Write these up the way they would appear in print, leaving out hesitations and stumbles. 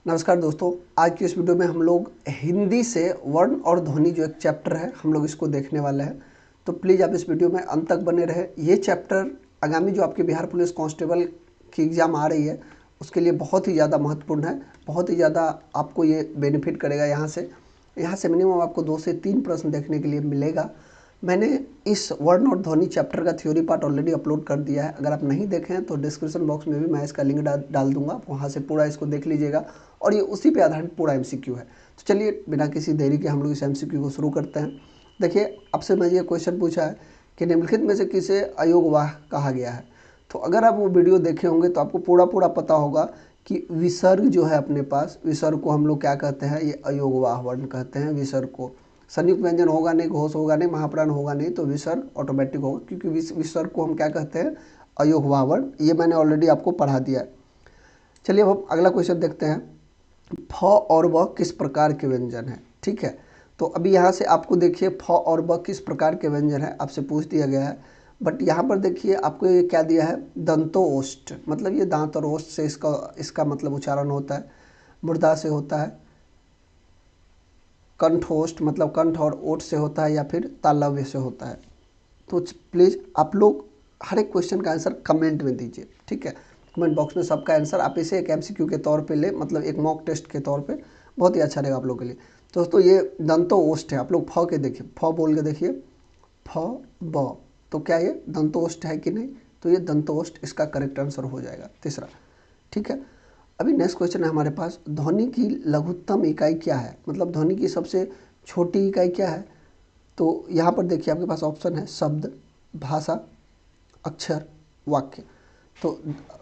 नमस्कार दोस्तों, आज की इस वीडियो में हम लोग हिंदी से वर्ण और ध्वनि जो एक चैप्टर है हम लोग इसको देखने वाले हैं। तो प्लीज़ आप इस वीडियो में अंत तक बने रहे। ये चैप्टर आगामी जो आपके बिहार पुलिस कांस्टेबल की एग्ज़ाम आ रही है उसके लिए बहुत ही ज़्यादा महत्वपूर्ण है, बहुत ही ज़्यादा आपको ये बेनिफिट करेगा। यहाँ से मिनिमम आपको 2 से 3 प्रश्न देखने के लिए मिलेगा। मैंने इस वर्ण और ध्वनि चैप्टर का थ्योरी पार्ट ऑलरेडी अपलोड कर दिया है। अगर आप नहीं देखें हैं तो डिस्क्रिप्शन बॉक्स में भी मैं इसका लिंक डाल दूंगा, आप वहाँ से पूरा इसको देख लीजिएगा। और ये उसी पे आधारित पूरा एमसीक्यू है। तो चलिए बिना किसी देरी के हम लोग इस एमसीक्यू को शुरू करते हैं। देखिए, आपसे मैं ये क्वेश्चन पूछा है कि निम्नलिखित में से किसे अयोगवाह कहा गया है। तो अगर आप वो वीडियो देखे होंगे तो आपको पूरा पता होगा कि विसर्ग जो है अपने पास, विसर्ग को हम लोग क्या कहते हैं, ये अयोगवाह वर्ण कहते हैं विसर्ग को। संयुक्त व्यंजन होगा नहीं, घोष होगा नहीं, महाप्राण होगा नहीं, तो विसर्ग ऑटोमेटिक होगा, क्योंकि विसर्ग को हम क्या कहते हैं, अयोगवाह वर्ण। ये मैंने ऑलरेडी आपको पढ़ा दिया है। चलिए अब हम अगला क्वेश्चन देखते हैं। फ और व किस प्रकार के व्यंजन है। ठीक है, तो अभी यहाँ से आपको देखिए फ और व किस प्रकार के व्यंजन है आपसे पूछ दिया गया है। बट यहाँ पर देखिए आपको ये क्या दिया है, दंतोष्ठ, मतलब ये दांत और ओष्ठ से इसका मतलब उच्चारण होता है। मुर्दा से होता है। कंठोष्ठ मतलब कंठ और ओठ से होता है, या फिर तालव्य से होता है। तो प्लीज़ आप लोग हर एक क्वेश्चन का आंसर कमेंट में दीजिए। ठीक है, कमेंट बॉक्स में सबका आंसर आप इसे एक एमसीक्यू के तौर पे ले, मतलब एक मॉक टेस्ट के तौर पे, बहुत ही अच्छा रहेगा आप लोगों के लिए। तो दोस्तों ये दंतोष्ठ है। आप लोग फ के देखिए, फ बोल के देखिए, फ ब, तो क्या ये दंतोष्ठ है कि नहीं, तो ये दंतोष्ठ इसका करेक्ट आंसर हो जाएगा तीसरा। ठीक है, अभी नेक्स्ट क्वेश्चन है हमारे पास, ध्वनि की लघुत्तम इकाई क्या है, मतलब ध्वनि की सबसे छोटी इकाई क्या है। तो यहाँ पर देखिए आपके पास ऑप्शन है शब्द, भाषा, अक्षर, वाक्य। तो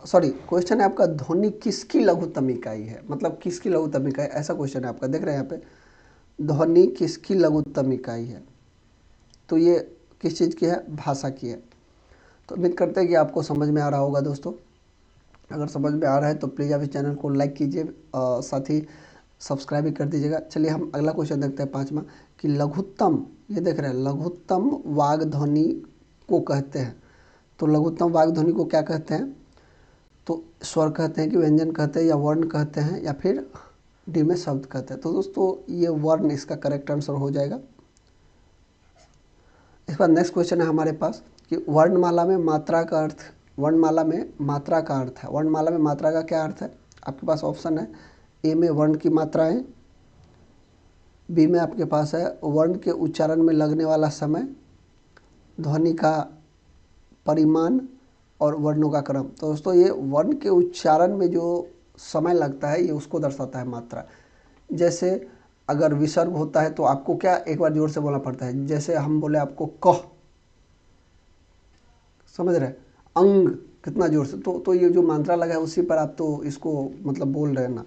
सॉरी, क्वेश्चन है आपका ध्वनि किसकी लघुत्तम इकाई है, मतलब किसकी लघुत्तम इकाई, ऐसा क्वेश्चन है आपका। देख रहे हैं यहाँ पे, ध्वनि किसकी लघुत्तम इकाई है, तो ये किस चीज़ की है, भाषा की है। तो उम्मीद करते हैं कि आपको समझ में आ रहा होगा दोस्तों। अगर समझ में आ रहा है तो प्लीज़ आप इस चैनल को लाइक कीजिए, साथ ही सब्सक्राइब भी कर दीजिएगा। चलिए हम अगला क्वेश्चन देखते हैं, पाँचवा, कि लघुत्तम, ये देख रहे हैं, लघुत्तम वाग ध्वनि को कहते हैं। तो लघुत्तम वाग ध्वनि को क्या कहते हैं, तो स्वर कहते हैं कि व्यंजन कहते हैं, या वर्ण कहते हैं, या फिर डी में शब्द कहते हैं। तो दोस्तों ये वर्ण इसका करेक्ट आंसर हो जाएगा। इसके बाद नेक्स्ट क्वेश्चन है हमारे पास कि वर्णमाला में मात्रा का अर्थ, वर्णमाला में मात्रा का अर्थ है, वर्णमाला में मात्रा का क्या अर्थ है। आपके पास ऑप्शन है, ए में वर्ण की मात्राएं, बी में आपके पास है वर्ण के उच्चारण में लगने वाला समय, ध्वनि का परिमाण, और वर्णों का क्रम। तो दोस्तों ये वर्ण के उच्चारण में जो समय लगता है ये उसको दर्शाता है मात्रा। जैसे अगर विसर्ग होता है तो आपको क्या एक बार जोर से बोलना पड़ता है, जैसे हम बोले आपको कह, समझ रहे हैं, अंग, कितना जोर से, तो ये जो मात्रा लगा है उसी पर आप तो इसको मतलब बोल रहे हैं ना।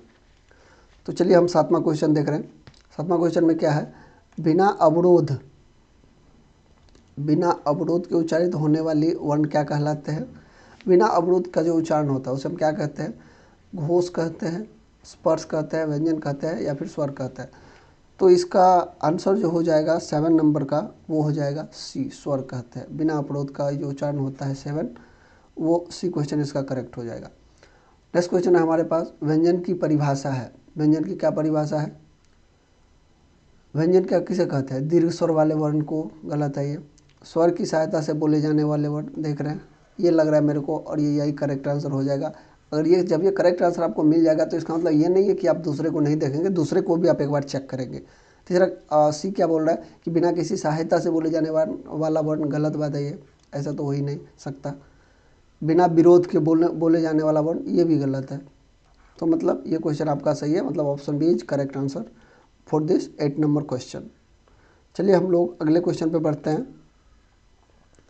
तो चलिए हम सातवां क्वेश्चन देख रहे हैं। सातवां क्वेश्चन में क्या है, बिना अवरोध, बिना अवरोध के उच्चारित होने वाली वर्ण क्या कहलाते हैं। बिना अवरोध का जो उच्चारण होता है उसे हम क्या कहते हैं, घोष कहते हैं, स्पर्श कहते हैं, व्यंजन कहते हैं, या फिर स्वर कहते हैं। तो इसका आंसर जो हो जाएगा 7 नंबर का, वो हो जाएगा सी, स्वर कहते हैं। बिना अवरोध का जो उच्चारण होता है 7, वो सी क्वेश्चन इसका करेक्ट हो जाएगा। नेक्स्ट क्वेश्चन है हमारे पास, व्यंजन की परिभाषा है। व्यंजन की क्या परिभाषा है, व्यंजन क्या किसे कहते हैं, दीर्घ स्वर वाले वर्ण को, गलत है ये। स्वर की सहायता से बोले जाने वाले वर्ण, देख रहे हैं, ये लग रहा है मेरे को, और ये यही करेक्ट आंसर हो जाएगा। अगर ये जब ये करेक्ट आंसर आपको मिल जाएगा तो इसका मतलब ये नहीं है कि आप दूसरे को नहीं देखेंगे, दूसरे को भी आप एक बार चेक करेंगे। तीसरा सी क्या बोल रहा है कि बिना किसी सहायता से बोले जाने वाला वर्ण, गलत बात है ये, ऐसा तो हो ही नहीं सकता। बिना विरोध के बोले जाने वाला वर्ण, ये भी गलत है। तो मतलब ये क्वेश्चन आपका सही है, मतलब option B is correct answer for this 8 number question. चलिए हम लोग अगले क्वेश्चन पे बढ़ते हैं।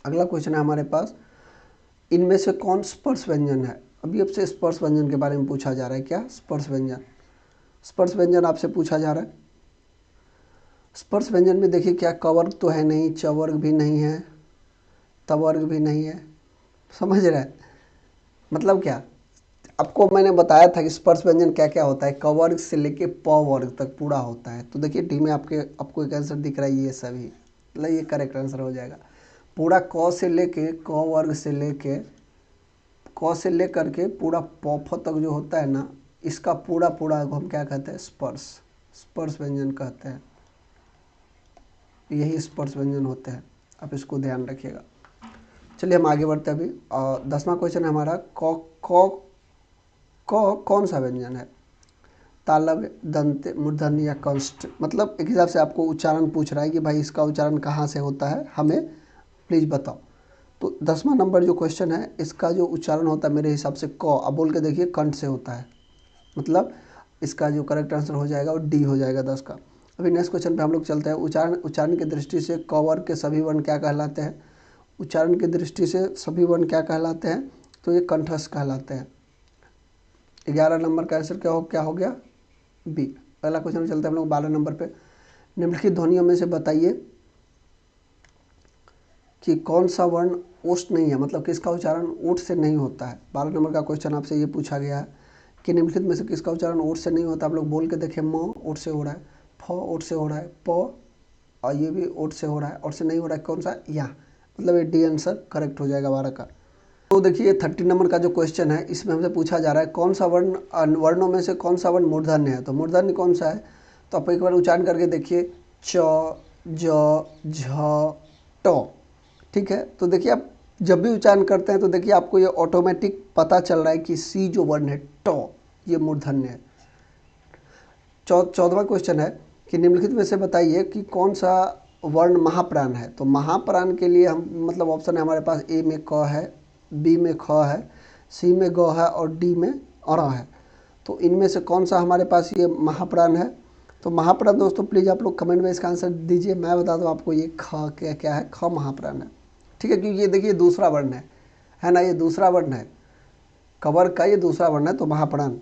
अगला क्वेश्चन है हमारे पास, इनमें से कौन स्पर्श व्यंजन है। अभी आपसे स्पर्श व्यंजन के बारे में पूछा जा रहा है, क्या स्पर्श व्यंजन, स्पर्श व्यंजन आपसे पूछा जा रहा है। स्पर्श व्यंजन में देखिए क्या, कवर्ग तो है नहीं, चवर्ग भी नहीं है, तवर्ग भी नहीं है, समझ रहे हैं मतलब क्या। आपको मैंने बताया था कि स्पर्श व्यंजन क्या क्या होता है, क वर्ग से लेके प वर्ग तक पूरा होता है। तो देखिए डी में आपको एक आंसर दिख रहा है, ये सभी, मतलब ये करेक्ट आंसर हो जाएगा। पूरा क से लेके, क वर्ग से लेके, क से लेकर के पूरा प फ तक जो होता है ना, इसका पूरा पूरा हम क्या कहते हैं, स्पर्श, स्पर्श व्यंजन कहते हैं। यही स्पर्श व्यंजन होते हैं, आप इसको ध्यान रखिएगा। चलिए हम आगे बढ़ते हैं अभी। 10वां क्वेश्चन है हमारा, कौन सा व्यंजन है, तालव्य, दंत, मूर्धन्य या कंष्ट। मतलब एक हिसाब से आपको उच्चारण पूछ रहा है कि भाई इसका उच्चारण कहाँ से होता है, हमें प्लीज़ बताओ। तो 10वां नंबर जो क्वेश्चन है, इसका जो उच्चारण होता है मेरे हिसाब से क, अब बोल के देखिए, कंठ से होता है। मतलब इसका जो करेक्ट आंसर हो जाएगा वो डी हो जाएगा 10 का। अभी नेक्स्ट क्वेश्चन पे हम लोग चलते हैं। उच्चारण की दृष्टि से क वर्ग के सभी वर्ण क्या कहलाते हैं। उच्चारण की दृष्टि से सभी वर्ण क्या कहलाते हैं, तो ये कंठस्थ कहलाते हैं। 11 नंबर का आंसर क्या हो गया, बी। पहला क्वेश्चन में चलते हैं हम लोग 12 नंबर पे। निम्नलिखित ध्वनियों में से बताइए कि कौन सा वर्ण ओष्ठ नहीं है, मतलब किसका उच्चारण ओठ से नहीं होता है। 12 नंबर का क्वेश्चन आपसे ये पूछा गया है कि निम्नलिखित में से किसका उच्चारण ओठ से नहीं होता। आप लोग बोल के देखिए, म ओठ से हो रहा है, फ ओठ से हो रहा है, प और ये भी ओठ से हो रहा है, ओठ से नहीं हो रहा है कौन सा, या, मतलब ये डी आंसर करेक्ट हो जाएगा 12 का। तो देखिए 30 नंबर का जो क्वेश्चन है, इसमें हमसे पूछा जा रहा है कौन सा वर्णों में से कौन सा वर्ण मूर्धन्य है। तो मूर्धन्य कौन सा है, तो आप एक बार उच्चारण करके देखिए, च, ज, झ, ट। ठीक है, तो देखिए आप जब भी उच्चारण करते हैं तो देखिए आपको ये ऑटोमेटिक पता चल रहा है कि सी जो वर्ण है, ट, ये मूर्धन्य है। 14वां क्वेश्चन है कि निम्नलिखित में से बताइए कि कौन सा वर्ण महाप्राण है। तो महाप्राण के लिए हम मतलब ऑप्शन है हमारे पास, ए में क है, बी में ख है, सी में ग है और डी में अ है। तो इनमें से कौन सा हमारे पास ये महाप्राण है। तो महाप्राण दोस्तों प्लीज़ आप लोग कमेंट में इसका आंसर दीजिए, मैं बता दूँ आपको, ये ख क्या है, ख महाप्राण है। ठीक है, क्योंकि ये देखिए दूसरा वर्ण है ना, ये दूसरा वर्ण है, कवर का ये दूसरा वर्ण है, तो महाप्राण।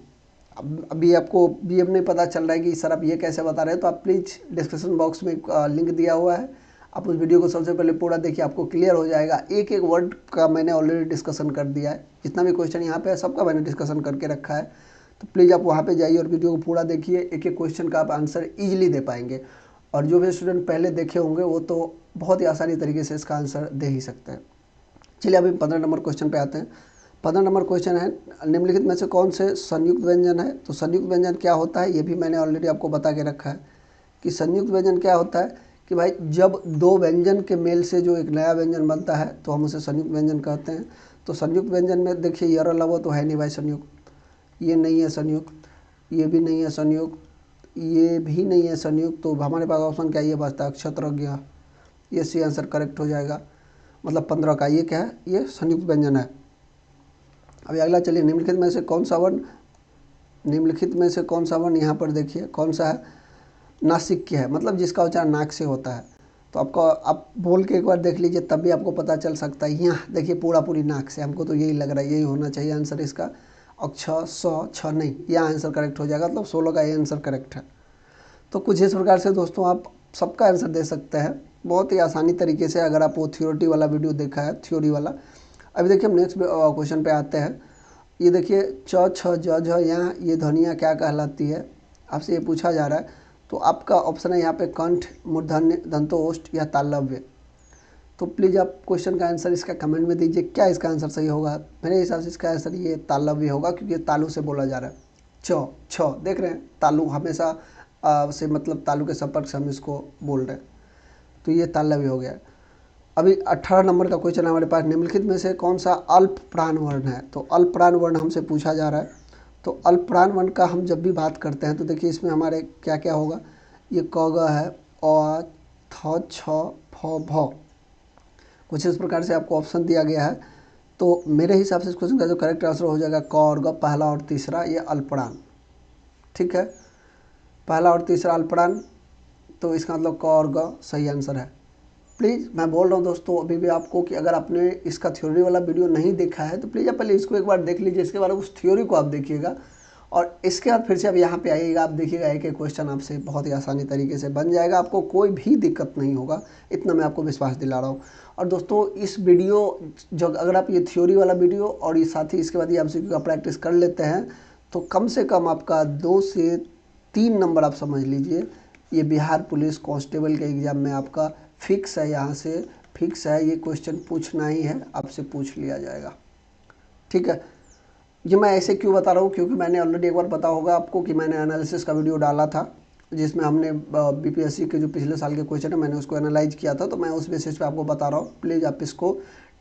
अभी आपको भी अब नहीं पता चल रहा है कि सर आप ये कैसे बता रहे हैं, तो आप प्लीज़ डिस्क्रिप्शन बॉक्स में लिंक दिया हुआ है, आप उस वीडियो को सबसे पहले पूरा देखिए, आपको क्लियर हो जाएगा। एक एक वर्ड का मैंने ऑलरेडी डिस्कशन कर दिया है, जितना भी क्वेश्चन यहाँ पे है सबका मैंने डिस्कशन करके रखा है। तो प्लीज़ आप वहाँ पे जाइए और वीडियो को पूरा देखिए, एक एक क्वेश्चन का आप आंसर ईजिली दे पाएंगे। और जो भी स्टूडेंट पहले देखे होंगे वो तो बहुत ही आसानी तरीके से इसका आंसर दे ही सकते हैं। चलिए अभी 15 नंबर क्वेश्चन पे आते हैं। 15 नंबर क्वेश्चन है, निम्नलिखित में से कौन से संयुक्त व्यंजन है। तो संयुक्त व्यंजन क्या होता है, ये भी मैंने ऑलरेडी आपको बता के रखा है कि संयुक्त व्यंजन क्या होता है कि भाई जब दो व्यंजन के मेल से जो एक नया व्यंजन बनता है तो हम उसे संयुक्त व्यंजन कहते हैं। तो संयुक्त व्यंजन में देखिए यर लव तो है नहीं भाई संयुक्त, ये नहीं है संयुक्त, ये भी नहीं है संयुक्त, ये भी नहीं है संयुक्त। तो हमारे पास ऑप्शन क्या ये बचता है, क्षत्रज्ञ, ये सी आंसर करेक्ट हो जाएगा। मतलब 15 का ये क्या है, ये संयुक्त व्यंजन है। अभी अगला चलिए, निम्नलिखित में से कौन सा वर्ण यहाँ पर देखिए कौन सा है, नासिक्य है, मतलब जिसका उच्चारण नाक से होता है। तो आपको आप बोल के एक बार देख लीजिए, तब भी आपको पता चल सकता है। यहाँ देखिए पूरी नाक से, हमको तो यही लग रहा है, यही होना चाहिए आंसर इसका। और छ नहीं, यह आंसर करेक्ट हो जाएगा, मतलब 16 का ये आंसर करेक्ट है। तो कुछ इस प्रकार से दोस्तों आप सबका आंसर दे सकते हैं बहुत ही आसानी तरीके से, अगर आप वो थ्योरी वाला वीडियो देखा है, थ्योरी वाला। अभी देखिए हम नेक्स्ट क्वेश्चन पे आते हैं। ये देखिए च, छ, ज, झ, यहाँ ये ध्वनियाँ क्या कहलाती है, आपसे ये पूछा जा रहा है। तो आपका ऑप्शन है यहाँ पे कंठ, मूर्धन्य, दंतोष्ठ या तालव्य। तो प्लीज़ आप क्वेश्चन का आंसर इसका कमेंट में दीजिए, क्या इसका आंसर सही होगा। मेरे हिसाब से इसका आंसर ये तालव्य होगा, क्योंकि ये तालु से बोला जा रहा है। छ देख रहे हैं, तालु हमेशा से मतलब तालु के संपर्क से हम इसको बोल रहे हैं, तो ये तालव्य हो गया। अभी 18 नंबर का क्वेश्चन हमारे पास, निम्नलिखित में से कौन सा अल्प प्राण वर्ण है। तो अल्प प्राण वर्ण हमसे पूछा जा रहा है। तो अल्प प्राण वर्ण का हम जब भी बात करते हैं तो देखिए इसमें हमारे क्या क्या होगा, ये क ग है, अ, थ, छ, फ, भ। कुछ इस प्रकार से आपको ऑप्शन दिया गया है। तो मेरे हिसाब से इस क्वेश्चन का जो करेक्ट आंसर हो जाएगा क और ग, पहला और तीसरा, ये अल्पप्राण। ठीक है, पहला और तीसरा अल्पप्राण, तो इसका मतलब क और ग सही आंसर है। प्लीज़ मैं बोल रहा हूँ दोस्तों अभी भी आपको कि अगर आपने इसका थ्योरी वाला वीडियो नहीं देखा है तो प्लीज़ आप पहले इसको एक बार देख लीजिए, इसके बाद उस थ्योरी को आप देखिएगा और इसके बाद फिर से आप यहाँ पे आइएगा, आप देखिएगा एक एक क्वेश्चन आपसे बहुत ही आसानी तरीके से बन जाएगा, आपको कोई भी दिक्कत नहीं होगा, इतना मैं आपको विश्वास दिला रहा हूँ। और दोस्तों इस वीडियो जो अगर आप ये थ्योरी वाला वीडियो और ये साथ ही इसके बाद ये MCQ का प्रैक्टिस कर लेते हैं तो कम से कम आपका 2 से 3 नंबर आप समझ लीजिए ये बिहार पुलिस कांस्टेबल के एग्ज़ाम में आपका फिक्स है, यहाँ से फिक्स है, ये क्वेश्चन पूछना ही है, आपसे पूछ लिया जाएगा। ठीक है, ये मैं ऐसे क्यों बता रहा हूँ, क्योंकि मैंने ऑलरेडी एक बार पता होगा आपको कि मैंने एनालिसिस का वीडियो डाला था जिसमें हमने बीपीएससी के जो पिछले साल के क्वेश्चन है मैंने उसको एनालाइज किया था, तो मैं उस बेसिस पे आपको बता रहा हूँ। प्लीज़ आप इसको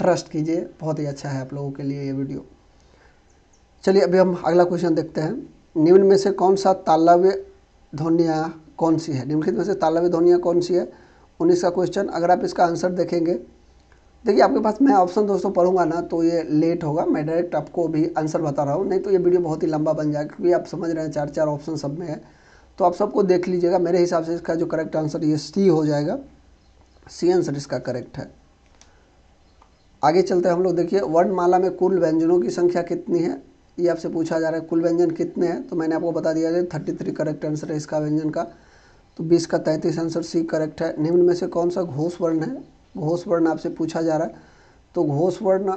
ट्रस्ट कीजिए, बहुत ही अच्छा है आप लोगों के लिए ये वीडियो। चलिए अभी हम अगला क्वेश्चन देखते हैं। निम्न में से कौन सा तालव्य ध्वनियाँ कौन सी है? निम्नलिखित में से तालव्य ध्वनियाँ कौन सी है? 19 का क्वेश्चन। अगर आप इसका आंसर देखेंगे, देखिए आपके पास मैं ऑप्शन दोस्तों पढ़ूंगा ना तो ये लेट होगा, मैं डायरेक्ट आपको भी आंसर बता रहा हूँ, नहीं तो ये वीडियो बहुत ही लंबा बन जाएगा, क्योंकि आप समझ रहे हैं 4 ऑप्शन सब में है, तो आप सबको देख लीजिएगा। मेरे हिसाब से इसका जो करेक्ट आंसर ये सी हो जाएगा, सी आंसर इसका करेक्ट है। आगे चलते हैं हम लोग। देखिए वर्णमाला में कुल व्यंजनों की संख्या कितनी है, ये आपसे पूछा जा रहा है। कुल व्यंजन कितने हैं, तो मैंने आपको बता दिया है 33 करेक्ट आंसर है इसका व्यंजन का, तो 20 का 33 आंसर सी करेक्ट है। निम्न में से कौन सा घोष वर्ण है? घोष वर्ण आपसे पूछा जा रहा है, तो घोष वर्ण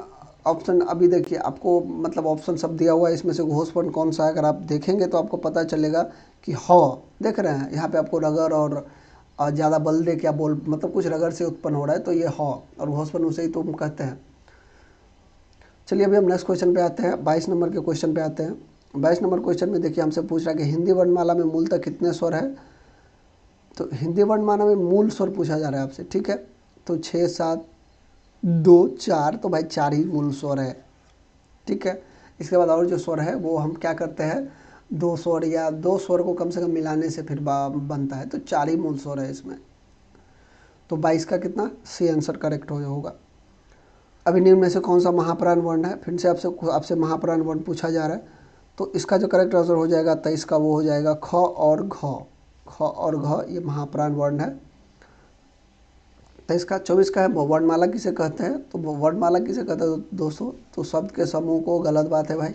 ऑप्शन अभी देखिए आपको मतलब ऑप्शन सब दिया हुआ है, इसमें से घोष वर्ण कौन सा है अगर आप देखेंगे तो आपको पता चलेगा कि ह, देख रहे हैं यहाँ पे आपको रगर और ज़्यादा बल दे क्या बोल मतलब कुछ रगर से उत्पन्न हो रहा है, तो ये ह और घोष वर्ण उसे ही तो हम कहते हैं। चलिए अभी हम नेक्स्ट क्वेश्चन पे आते हैं, 22 नंबर के क्वेश्चन पे आते हैं। 22 नंबर क्वेश्चन में देखिए हमसे पूछ रहा है कि हिंदी वर्णमाला में मूलतः कितने स्वर है? तो हिंदी वर्णमाला में मूल स्वर पूछा जा रहा है आपसे, ठीक है। तो 6, 7, 2, 4, तो भाई 4 ही मूल स्वर है, ठीक है। इसके बाद और जो स्वर है वो हम क्या करते हैं, 2 स्वर या 2 स्वर को कम से कम मिलाने से फिर बनता है, तो 4 ही मूल स्वर है इसमें। तो 22 का कितना सी आंसर करेक्ट होगा। अभी निम्न में से कौन सा महाप्राण वर्ण है? फिर से आपसे महाप्राण वर्ण पूछा जा रहा है, तो इसका जो करेक्ट आंसर हो जाएगा 23 का वो हो जाएगा ख और घ। ख और घ ये महाप्राण वर्ण है। 23 का 24 का है वर्णमाला किसे कहते हैं? तो वर्णमाला किसे कहते हैं दोस्तों? तो शब्द के समूह को, गलत बात है भाई।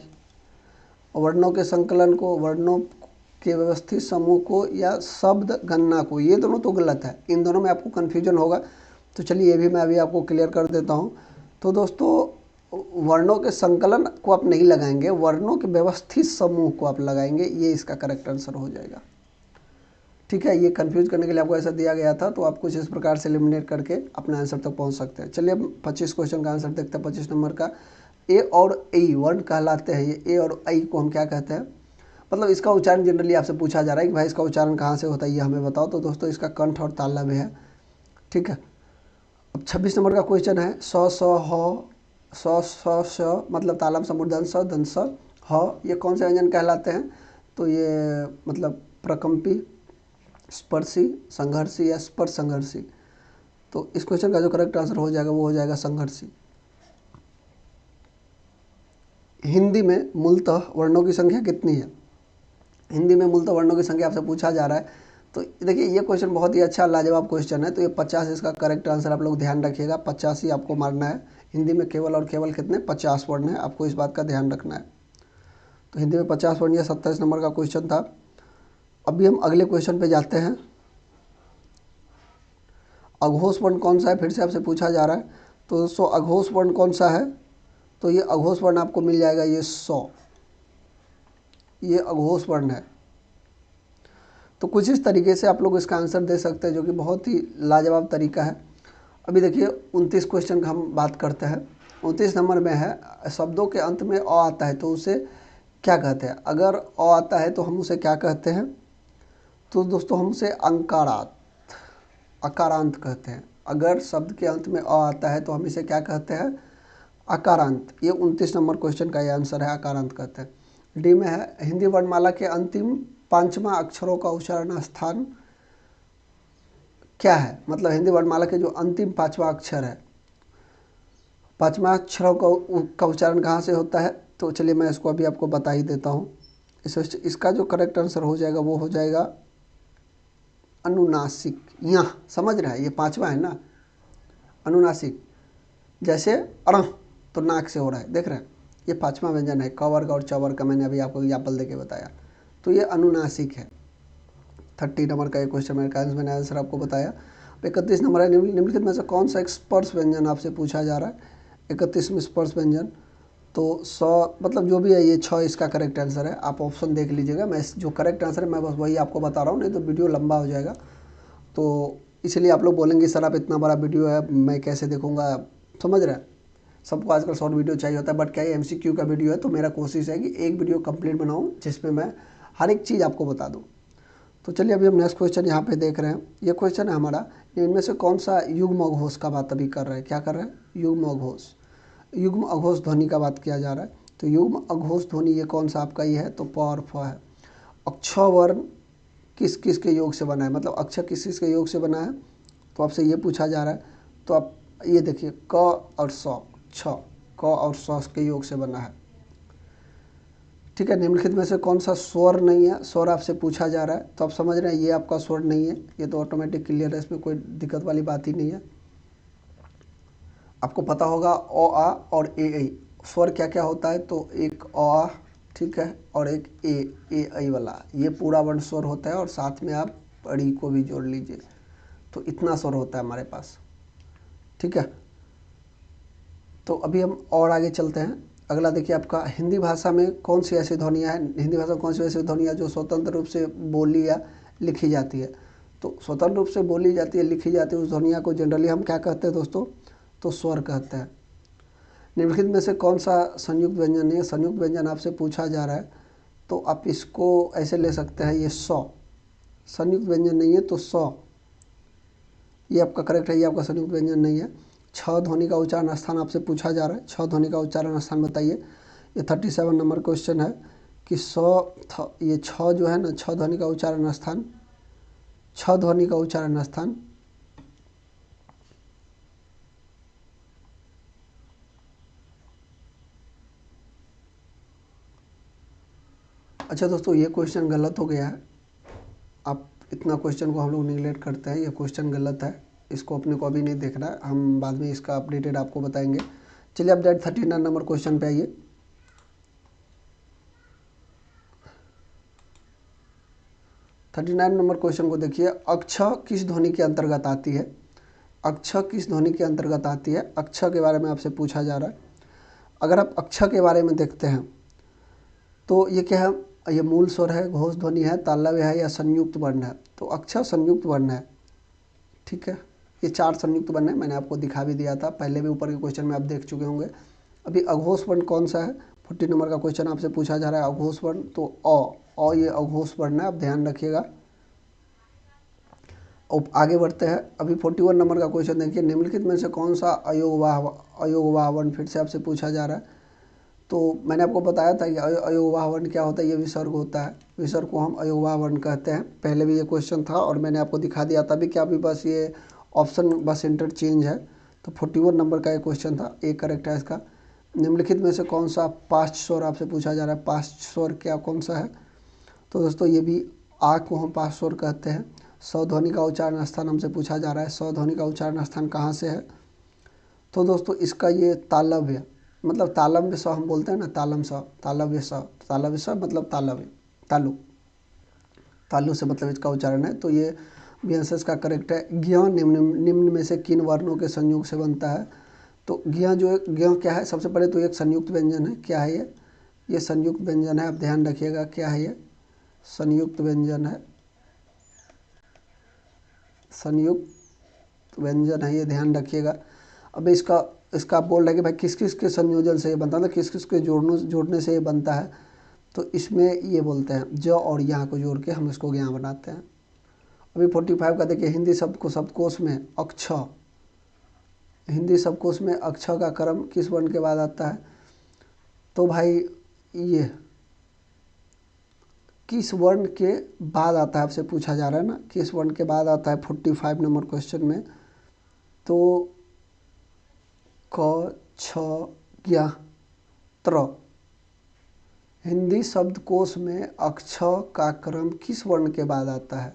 वर्णों के संकलन को, वर्णों के व्यवस्थित समूह को या शब्द गणना को, ये दोनों तो गलत है, इन दोनों में आपको कन्फ्यूजन होगा। तो चलिए ये भी मैं अभी आपको क्लियर कर देता हूँ। तो दोस्तों वर्णों के संकलन को आप नहीं लगाएंगे, वर्णों के व्यवस्थित समूह को आप लगाएंगे, ये इसका करेक्ट आंसर हो जाएगा, ठीक है। ये कंफ्यूज करने के लिए आपको ऐसा दिया गया था, तो आप कुछ इस प्रकार से एलिमिनेट करके अपने आंसर तक पहुंच सकते हैं। चलिए अब 25 क्वेश्चन का आंसर देखते हैं। 25 नंबर का ए और ई वर्ण कहलाते हैं। ये ए और आई को हम क्या कहते हैं? मतलब इसका उच्चारण जनरली आपसे पूछा जा रहा है कि भाई इसका उच्चारण कहाँ से होता है, ये हमें बताओ। तो दोस्तों इसका कंठ और तालव्य है, ठीक है। अब 26 नंबर का क्वेश्चन है स स ह स मतलब तालम समूर्धन स दन स ह, ये कौन से व्यंजन कहलाते हैं? तो ये मतलब प्रकंपी, स्पर्शी, संघर्षी या स्पर्श संघर्षी। तो इस क्वेश्चन का जो करेक्ट आंसर हो जाएगा वो हो जाएगा संघर्षी। हिंदी में मूलतः वर्णों की संख्या कितनी है? हिंदी में मूलतः वर्णों की संख्या आपसे पूछा जा रहा है। तो देखिए ये क्वेश्चन बहुत ही अच्छा लाजवाब क्वेश्चन है, तो ये 50 इसका करेक्ट आंसर आप लोग ध्यान रखिएगा, 50 ही आपको मारना है। हिंदी में केवल और केवल कितने 50 वर्ण है, आपको इस बात का ध्यान रखना है। तो हिंदी में 50 वर्ण, ये 27 नंबर का क्वेश्चन था। अभी हम अगले क्वेश्चन पे जाते हैं। अघोष वर्ण कौन सा है, फिर से आपसे पूछा जा रहा है। तो दोस्तों अघोष वर्ण कौन सा है? तो ये अघोष वर्ण आपको मिल जाएगा ये 100, ये अघोष वर्ण है। तो कुछ इस तरीके से आप लोग इसका आंसर दे सकते हैं, जो कि बहुत ही लाजवाब तरीका है। अभी देखिए 29 क्वेश्चन का हम बात करते हैं। 29 नंबर में है शब्दों के अंत में अ आता है तो उसे क्या कहते हैं? अगर अ आता है तो हम उसे क्या कहते हैं? तो दोस्तों हम उसे अकारांत कहते हैं। अगर शब्द के अंत में अ आता है तो हम इसे क्या कहते हैं? अकारांत। ये 29 नंबर क्वेश्चन का ये आंसर है, अकारांत कहते हैं। डी में है हिंदी वर्णमाला के अंतिम 5वां अक्षरों का उच्चारण स्थान क्या है? मतलब हिंदी वर्णमाला के जो अंतिम 5वां अक्षर है, 5वां अक्षरों का उच्चारण कहाँ से होता है? तो चलिए मैं इसको अभी आपको बता ही देता हूँ। इसका जो करेक्ट आंसर हो जाएगा वो हो जाएगा अनुनासिक। यहाँ समझ रहे हैं, ये 5वां है ना, अनुनासिक। जैसे अण तो नाक से हो रहा है, देख रहे हैं, ये 5वां व्यंजन है। क वर्ग और च वर्ग का मैंने अभी आपको एग्जाम्पल देके बताया, तो ये अनुनासिक है। 30 नंबर का ये क्वेश्चन मैंने आंसर आपको बताया। 31 नंबर है निम्नलिखित में से कौन सा एक स्पर्श व्यंजन आपसे पूछा जा रहा है? 31 में स्पर्श व्यंजन, तो 100 मतलब जो भी है ये 6 इसका करेक्ट आंसर है। आप ऑप्शन देख लीजिएगा, मैं जो करेक्ट आंसर है मैं बस वही आपको बता रहा हूँ, नहीं तो वीडियो लंबा हो जाएगा। तो इसलिए आप लोग बोलेंगे सर आप इतना बड़ा वीडियो है मैं कैसे देखूँगा, समझ रहे हैं? सबको आजकल शॉर्ट वीडियो चाहिए होता है, बट क्या ये MCQ का वीडियो है तो मेरा कोशिश है कि एक वीडियो कंप्लीट बनाऊं जिसमें मैं हर एक चीज़ आपको बता दूं। तो चलिए अभी हम नेक्स्ट क्वेश्चन यहाँ पे देख रहे हैं। ये क्वेश्चन है हमारा, इनमें से कौन सा युग्म अघोष का बात अभी कर रहे हैं, क्या कर रहे हैं, युग्म अघोष, युग्म अघोष ध्वनि का बात किया जा रहा है। तो युग्म अघोष ध्वनि ये कौन सा आपका ये है, तो प और फ है। अक्षर वर्ण किस किस के योग से बना है, मतलब अक्षर किस किस के योग से बना है, तो आपसे ये पूछा जा रहा है। तो आप ये देखिए क और स, छ, क और स के योग से बना है। ठीक है, निम्नलिखित में से कौन सा स्वर नहीं है, स्वर आपसे पूछा जा रहा है। तो आप समझ रहे हैं ये आपका स्वर नहीं है, ये तो ऑटोमेटिक क्लियर है, इसमें कोई दिक्कत वाली बात ही नहीं है। आपको पता होगा अ आ और ए ऐ स्वर क्या क्या होता है, तो एक अ, ठीक है, और एक ए ऐ वाला, ये पूरा वर्ण स्वर होता है, और साथ में आप ड़ी को भी जोड़ लीजिए, तो इतना स्वर होता है हमारे पास। ठीक है, तो अभी हम और आगे चलते हैं। अगला देखिए आपका, हिंदी भाषा में कौन सी ऐसी ध्वनियाँ हैं, हिंदी भाषा में कौन सी ऐसी ध्वनियाँ जो स्वतंत्र रूप से बोली या लिखी जाती है। तो स्वतंत्र रूप से बोली जाती है, लिखी जाती है, उस ध्वनिया को जनरली हम क्या कहते हैं दोस्तों, तो स्वर कहते हैं। निम्नलिखित में से कौन सा संयुक्त व्यंजन है, संयुक्त व्यंजन आपसे पूछा जा रहा है, तो आप इसको ऐसे ले सकते हैं, ये सौ संयुक्त व्यंजन नहीं है, तो सौ ये आपका करेक्ट है, ये आपका संयुक्त व्यंजन नहीं है। छ ध्वनि का उच्चारण स्थान आपसे पूछा जा रहा है, छ ध्वनि का उच्चारण स्थान बताइए। ये 37 नंबर क्वेश्चन है कि ये छ जो है ना, छ ध्वनि का उच्चारण स्थान, छ ध्वनि का उच्चारण स्थान, अच्छा दोस्तों ये क्वेश्चन गलत हो गया है। आप इतना क्वेश्चन को हम लोग निगलेक्ट करते हैं, ये क्वेश्चन गलत है, इसको अपने को अभी नहीं देखना है, हम बाद में इसका अपडेटेड आपको बताएंगे। चलिए अब डायरेक्ट 39 नंबर क्वेश्चन पे आइए। 39 नंबर क्वेश्चन को देखिए, अक्षर किस ध्वनि के अंतर्गत आती है, अक्षर किस ध्वनि के अंतर्गत आती है, अक्षर के बारे में आपसे पूछा जा रहा है। अगर आप अक्षर के बारे में देखते हैं तो ये क्या है, ये मूल स्वर है, घोष ध्वनि है, तालव्य है, या संयुक्त वर्ण है। तो अक्षर संयुक्त वर्ण है। ठीक है, ये 4 संयुक्त वर्ण है, मैंने आपको दिखा भी दिया था पहले भी, ऊपर के क्वेश्चन में आप देख चुके होंगे। अभी अघोष वर्ण कौन सा है, 40 नंबर का क्वेश्चन आपसे पूछा जा रहा है, अघोष वर्ण, तो अ ये अघोष वर्ण है, आप ध्यान रखिएगा। अब आगे बढ़ते हैं, अभी 41 नंबर का क्वेश्चन देखिए, निम्नलिखित में से कौन सा अयोगवाह वर्ण फिर से आपसे पूछा जा रहा है। तो मैंने आपको बताया था कि अयोगवाह वर्ण क्या होता है, ये विसर्ग होता है, विसर्ग को हम अयोगवाह वर्ण कहते हैं। पहले भी ये क्वेश्चन था और मैंने आपको दिखा दिया था भी, क्या अभी बस ये ऑप्शन बस इंटरचेंज है। तो 41 नंबर का ये क्वेश्चन था, एक करेक्ट है इसका। निम्नलिखित में से कौन सा पास्ट स्वर आपसे पूछा जा रहा है, पास्ट स्वर क्या कौन सा है, तो दोस्तों ये भी आ को हम पास्ट स्वर कहते हैं। स ध्वनि का उच्चारण स्थान हमसे पूछा जा रहा है, स ध्वनि का उच्चारण स्थान कहाँ से है, तो दोस्तों इसका ये तालव्य, मतलब तालव्य स हम बोलते हैं ना, तालम स, तालव्य स, तालव्य स मतलब तालव्य, तालु, तालु से मतलब इसका उच्चारण है। तो ये भी आंसर का करेक्ट है। ज्ञ निम्न में से किन वर्णों के संयोग से बनता है, तो ज्ञ जो है, ज्ञ क्या है, सबसे पहले तो एक संयुक्त व्यंजन है, क्या है ये संयुक्त व्यंजन है, आप ध्यान रखिएगा, क्या है ये संयुक्त व्यंजन है, संयुक्त व्यंजन है, ये ध्यान रखिएगा। अब इसका आप बोल रहे हैं कि भाई किस किस के संयोजन से ये बनता है, तो किस किस के जोड़ने से ये बनता है, तो इसमें ये बोलते हैं ज और यहाँ को जोड़ के हम इसको ज्ञ बनाते हैं। अभी 45 का देखिए, हिंदी शब्दकोश में अक्षर, हिंदी शब्दकोश में अक्षर का क्रम किस वर्ण के बाद आता है, तो भाई ये किस वर्ण के बाद आता है आपसे पूछा जा रहा है ना, किस वर्ण के बाद आता है 45 नंबर क्वेश्चन में, तो क छ ज्ञ त्र, हिंदी शब्दकोश में अक्षर का क्रम किस वर्ण के बाद आता है,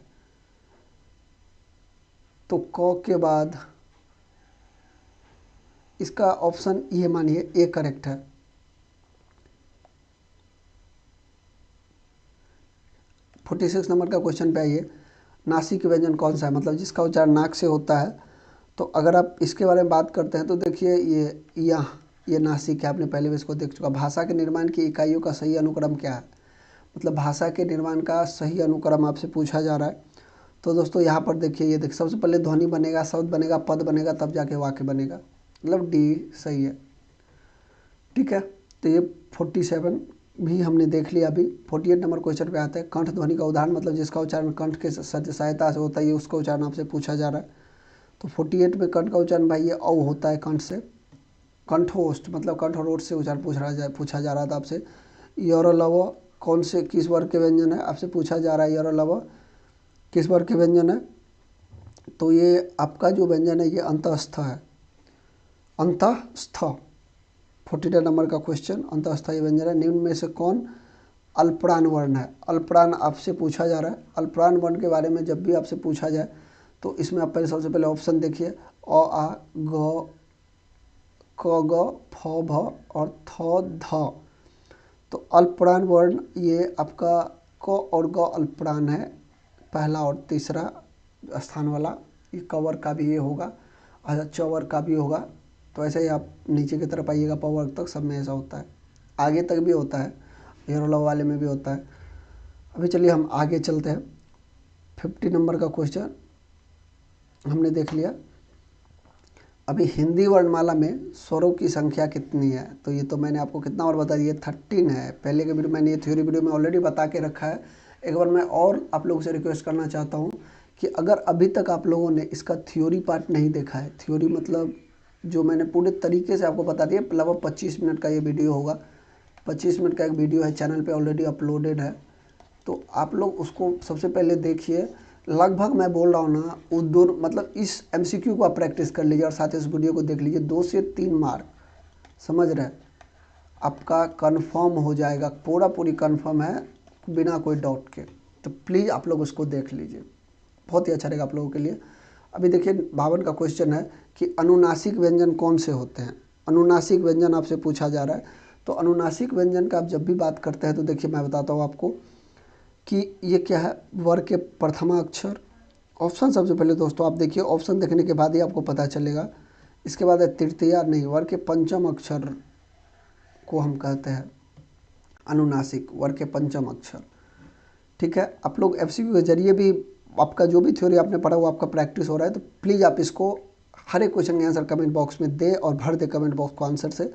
तो क के बाद इसका ऑप्शन ये मानिए ए करेक्ट है। फोर्टी 46 नंबर का क्वेश्चन पे आइए, नासिक व्यंजन कौन सा है, मतलब जिसका उच्चारण नाक से होता है। तो अगर आप इसके बारे में बात करते हैं तो देखिए ये नासिक है, आपने पहले भी इसको देख चुका। भाषा के निर्माण की इकाइयों का सही अनुक्रम क्या है, मतलब भाषा के निर्माण का सही अनुक्रम आपसे पूछा जा रहा है। तो दोस्तों यहाँ पर देखिए, ये देख सबसे पहले ध्वनि बनेगा, शब्द बनेगा, पद बनेगा, तब जाके वाक्य बनेगा, मतलब डी सही है। ठीक है। तो ये 47 भी हमने देख लिया। अभी 48 नंबर क्वेश्चन पे आते हैं। कंठ ध्वनि का उदाहरण मतलब जिसका उच्चारण कंठ के सहायता से होता है, ये उसका उच्चारण आपसे पूछा जा रहा है। तो 48 में कंठ का उच्चारण भाई ये औ होता है कंठ से। कंठोष्ठ मतलब कंठ और ओठ से उच्चारण पूछा जा रहा था आपसे। यर और लव कौन से किस वर्ग के व्यंजन है आपसे पूछा जा रहा है। यर और लव किस वर्ग के व्यंजन है। तो ये आपका जो व्यंजन है ये अंतस्थ है। अंतस्थ 49 नंबर का क्वेश्चन, अंतस्थ ये व्यंजन है। निम्न में से कौन अल्पप्राण वर्ण है। अल्पप्राण आपसे पूछा जा रहा है। अल्पप्राण वर्ण के बारे में जब भी आपसे पूछा जाए तो इसमें आप पहले सबसे पहले ऑप्शन देखिए, अ आ ग क ग फ भ और थ ध। तो अल्पप्राण वर्ण ये आपका क और ग अल्पप्राण है, पहला और तीसरा स्थान वाला। ये क वर्ग का भी ये होगा, अच्छा च वर्ग का भी होगा। तो ऐसे ही आप नीचे की तरफ आइएगा, प वर्ग तक सब में ऐसा होता है, आगे तक भी होता है, येरोलव वाले में भी होता है। अभी चलिए हम आगे चलते हैं। 50 नंबर का क्वेश्चन हमने देख लिया। अभी हिंदी वर्णमाला में स्वरों की संख्या कितनी है। तो ये तो मैंने आपको कितना और बता दिया, 13 है। पहले के वीडियो मैंने ये थ्योरी वीडियो में ऑलरेडी बता के रखा है। एक बार मैं और आप लोगों से रिक्वेस्ट करना चाहता हूँ कि अगर अभी तक आप लोगों ने इसका थ्योरी पार्ट नहीं देखा है, थ्योरी मतलब जो मैंने पूरे तरीके से आपको बता दिया, लगभग 25 मिनट का ये वीडियो होगा। 25 मिनट का एक वीडियो है, चैनल पे ऑलरेडी अपलोडेड है। तो आप लोग उसको सबसे पहले देखिए। लगभग मैं बोल रहा हूँ ना, उद्दूर मतलब इस MCQ को आप प्रैक्टिस कर लीजिए और साथ ही इस वीडियो को देख लीजिए। 2 से 3 मार्क समझ रहे हैं आपका कंफर्म हो जाएगा, पूरी कंफर्म है बिना कोई डाउट के। तो प्लीज़ आप लोग उसको देख लीजिए, बहुत ही अच्छा रहेगा आप लोगों के लिए। अभी देखिए 52 का क्वेश्चन है कि अनुनासिक व्यंजन कौन से होते हैं। अनुनासिक व्यंजन आपसे पूछा जा रहा है। तो अनुनासिक व्यंजन का आप जब भी बात करते हैं तो देखिए मैं बताता हूँ आपको कि ये क्या है। वर्ग के प्रथमा अक्षर, ऑप्शन सबसे पहले दोस्तों आप देखिए, ऑप्शन देखने के बाद ही आपको पता चलेगा। इसके बाद है तृतीया नहीं, वर्ग के पंचम अक्षर को हम कहते हैं अनुनासिक, वर्ग के पंचम अक्षर। ठीक है, आप लोग MCQ के जरिए भी आपका जो भी थ्योरी आपने पढ़ा वो आपका प्रैक्टिस हो रहा है। तो प्लीज़ आप इसको हर एक क्वेश्चन के आंसर कमेंट बॉक्स में दे और भर दे कमेंट बॉक्स को आंसर से।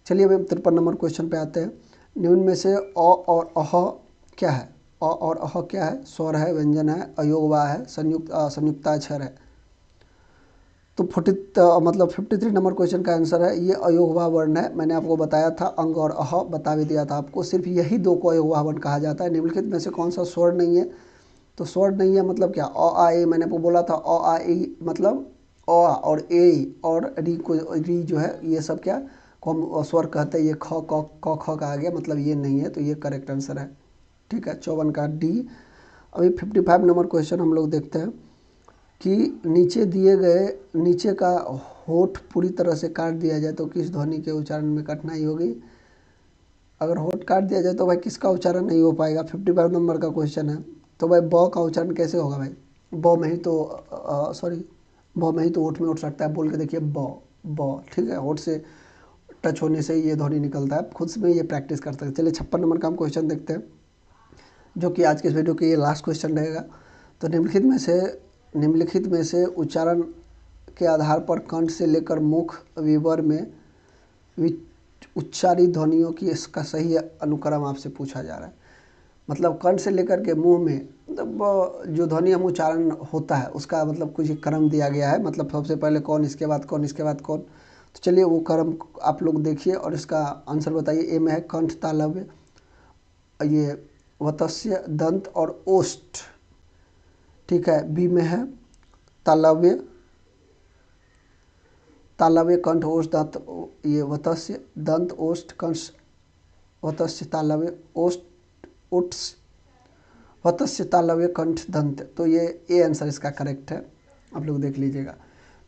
चलिए अभी हम 53 नंबर क्वेश्चन पे आते हैं। निम्न में से अ और अह क्या है। अ और अह क्या है, स्वर है, व्यंजन है, अयोगवा है, संयुक्ताक्षर है। तो 53 नंबर क्वेश्चन का आंसर है ये अयोगवा वर्ण है। मैंने आपको बताया था, अंग और अह बता भी दिया था आपको। सिर्फ यही दो को अयोगवा वर्ण कहा जाता है। निम्नलिखित में से कौन सा स्वर नहीं है। तो स्वर नहीं है मतलब क्या, अ आ ए, मैंने आपको बोला था अ आ ए मतलब अ और ए और री को, री जो है ये सब क्या को हम स्वर कहते हैं। ये ख क ख का आ गया, मतलब ये नहीं है, तो ये करेक्ट आंसर है। ठीक है, 54 का डी। अभी 55 नंबर क्वेश्चन हम लोग देखते हैं कि नीचे दिए गए, नीचे का होठ पूरी तरह से काट दिया जाए तो किस ध्वनि के उच्चारण में कठिनाई होगी। अगर होठ काट दिया जाए तो भाई किसका उच्चारण नहीं हो पाएगा। 55 नंबर का क्वेश्चन है। तो भाई ब का उच्चारण कैसे होगा भाई, ब में ही तो सॉरी ब में ही तो होठ में उठ सकता है। बोल के देखिए ब ठीक है, होठ से टच होने से ये ध्वनि निकलता है। खुद में ये प्रैक्टिस कर सकते हैं। चलिए 56 नंबर का हम क्वेश्चन देखते हैं, जो कि आज के इस वीडियो के ये लास्ट क्वेश्चन रहेगा। तो निम्नलिखित में से उच्चारण के आधार पर कंठ से लेकर मुख विवर में उच्चारित ध्वनियों की इसका सही अनुक्रम आपसे पूछा जा रहा है। मतलब कंठ से लेकर के मुंह में मतलब जो ध्वनि हम उच्चारण होता है उसका मतलब कुछ क्रम दिया गया है। मतलब सबसे पहले कौन, इसके बाद कौन, इसके बाद कौन। तो चलिए वो क्रम आप लोग देखिए और इसका आंसर बताइए। ए में है कंठ तालव्य, ये वत्स्य दंत और ओष्ठ। ठीक है, बी में है तालव्य, कंठ ओष्ठ दंत, ये वत्स्य दंत ओष्ठ कंठ, वत्स्य तालव्य ओष्ठ उट्स, वत्स्य तालव्य कंठ दंत। तो ये ए आंसर इसका करेक्ट है, आप लोग देख लीजिएगा।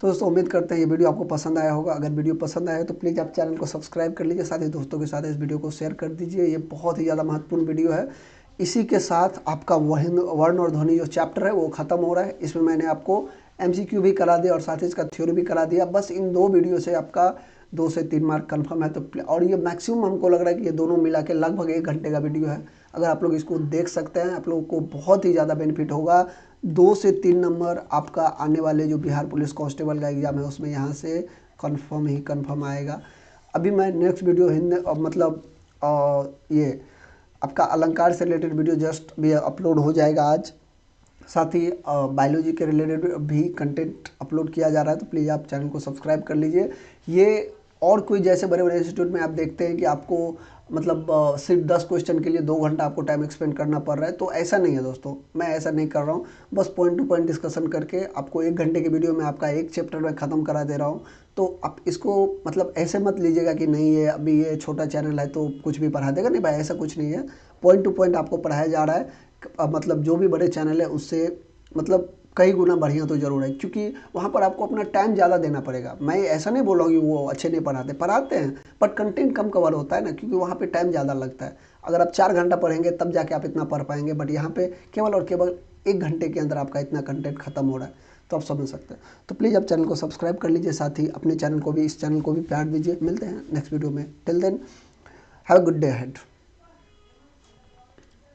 तो दोस्तों उम्मीद करते हैं ये वीडियो आपको पसंद आया होगा। अगर वीडियो पसंद आया तो प्लीज़ आप चैनल को सब्सक्राइब कर लीजिए, साथ ही दोस्तों के साथ इस वीडियो को शेयर कर दीजिए। ये बहुत ही ज़्यादा महत्वपूर्ण वीडियो है। इसी के साथ आपका वर्ण और ध्वनि जो चैप्टर है वो ख़त्म हो रहा है। इसमें मैंने आपको MCQ भी करा दिया और साथ ही इसका थ्योरी भी करा दिया। बस इन 2 वीडियो से आपका 2 से 3 मार्क कन्फर्म है। तो और ये मैक्सिमम हमको लग रहा है कि ये दोनों मिला के लगभग 1 घंटे का वीडियो है। अगर आप लोग इसको देख सकते हैं, आप लोगों को बहुत ही ज़्यादा बेनिफिट होगा। 2 से 3 नंबर आपका आने वाले जो बिहार पुलिस कांस्टेबल का एग्ज़ाम है उसमें यहाँ से कन्फर्म आएगा। अभी मैं नेक्स्ट वीडियो हिंदी मतलब ये आपका अलंकार से रिलेटेड वीडियो जस्ट भी अपलोड हो जाएगा आज। साथ ही बायोलॉजी के रिलेटेड भी कंटेंट अपलोड किया जा रहा है, तो प्लीज़ आप चैनल को सब्सक्राइब कर लीजिए। ये और कोई जैसे बड़े बड़े इंस्टीट्यूट में आप देखते हैं कि आपको मतलब सिर्फ 10 क्वेश्चन के लिए 2 घंटा आपको टाइम एक्सपेंड करना पड़ रहा है, तो ऐसा नहीं है दोस्तों। मैं ऐसा नहीं कर रहा हूँ, बस पॉइंट टू पॉइंट डिस्कशन करके आपको 1 घंटे की वीडियो में आपका एक चैप्टर में ख़त्म करा दे रहा हूँ। तो आप इसको मतलब ऐसे मत लीजिएगा कि नहीं ये अभी ये छोटा चैनल है तो कुछ भी पढ़ा देगा, नहीं भाई ऐसा कुछ नहीं है। पॉइंट टू पॉइंट आपको पढ़ाया जा रहा है। मतलब जो भी बड़े चैनल है उससे मतलब कई गुना बढ़िया तो ज़रूर है, क्योंकि वहाँ पर आपको अपना टाइम ज़्यादा देना पड़ेगा। मैं ऐसा नहीं बोल रहा हूँ कि वो अच्छे नहीं पढ़ाते हैं, बट कंटेंट कम कवर होता है ना, क्योंकि वहाँ पे टाइम ज़्यादा लगता है। अगर आप 4 घंटा पढ़ेंगे तब जाके आप इतना पढ़ पाएंगे, बट यहाँ पे केवल और केवल 1 घंटे के अंदर आपका इतना कंटेंट खत्म हो रहा है, तो आप समझ सकते हैं। तो प्लीज़ आप चैनल को सब्सक्राइब कर लीजिए, साथ ही अपने चैनल को भी, इस चैनल को भी प्यार दीजिए। मिलते हैं नेक्स्ट वीडियो में, till then have a good day ahead.